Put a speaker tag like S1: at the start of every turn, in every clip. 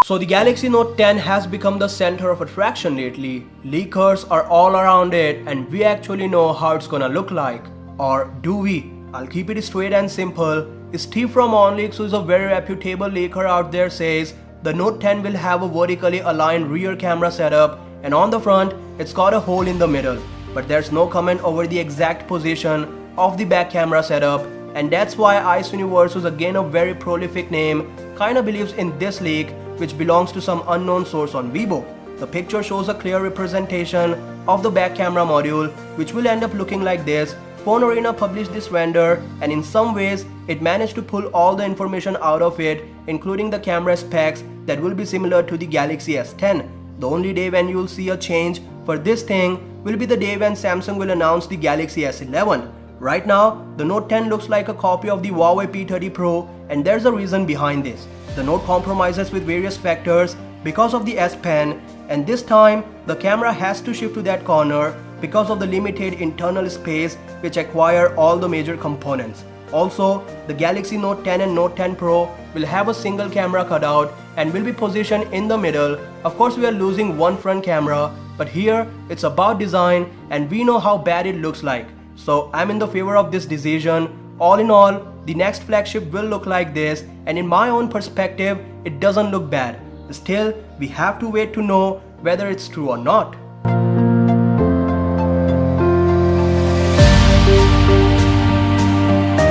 S1: So the Galaxy Note 10 has become the center of attraction lately. Leakers are all around it and we actually know how it's gonna look like. Or do we? I'll keep it straight and simple. Steve from OnLeaks, who is a very reputable leaker out there, says the Note 10 will have a vertically aligned rear camera setup and on the front it's got a hole in the middle. But there's no comment over the exact position of the back camera setup, and that's why Ice Universe, who's again a very prolific name, kinda believes in this leak, which belongs to some unknown source on Weibo. The picture shows a clear representation of the back camera module, which will end up looking like this. Phone Arena published this render, and in some ways it managed to pull all the information out of it, including the camera specs that will be similar to the Galaxy S10. The only day when you'll see a change for this thing will be the day when Samsung will announce the Galaxy S11. Right now, the Note 10 looks like a copy of the Huawei P30 Pro, and there's a reason behind this. The Note compromises with various factors because of the S Pen, and this time the camera has to shift to that corner because of the limited internal space which acquire all the major components. Also, the Galaxy Note 10 and Note 10 Pro will have a single camera cutout and will be positioned in the middle. Of course, we are losing one front camera, but here it's about design and we know how bad it looks like. So I'm in the favor of this decision. All in all, the next flagship will look like this, and in my own perspective, it doesn't look bad. Still, we have to wait to know whether it's true or not.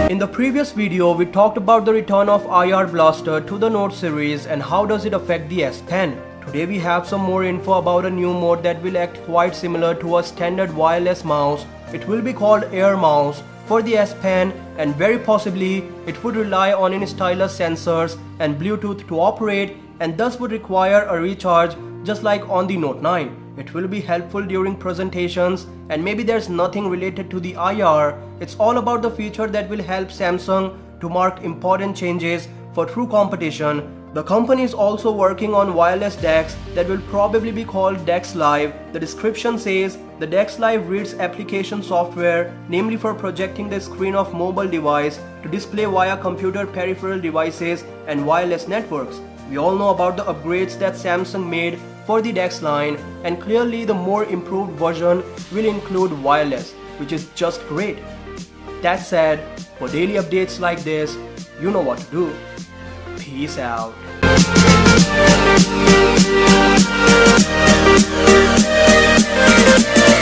S1: In the previous video, we talked about the return of IR Blaster to the Note series and how does it affect the S Pen. Today we have some more info about a new mode that will act quite similar to a standard wireless mouse. It will be called Air Mouse for the S Pen, and very possibly it would rely on in-stylus sensors and Bluetooth to operate, and thus would require a recharge just like on the Note 9. It will be helpful during presentations, and maybe there's nothing related to the IR. It's all about the feature that will help Samsung to mark important changes for true competition. The company is also working on wireless DeX that will probably be called DeX Live. The description says the DeX Live reads application software, namely for projecting the screen of mobile device to display via computer peripheral devices and wireless networks. We all know about the upgrades that Samsung made for the DeX line, and clearly the more improved version will include wireless, which is just great. That said, for daily updates like this, you know what to do. Peace out.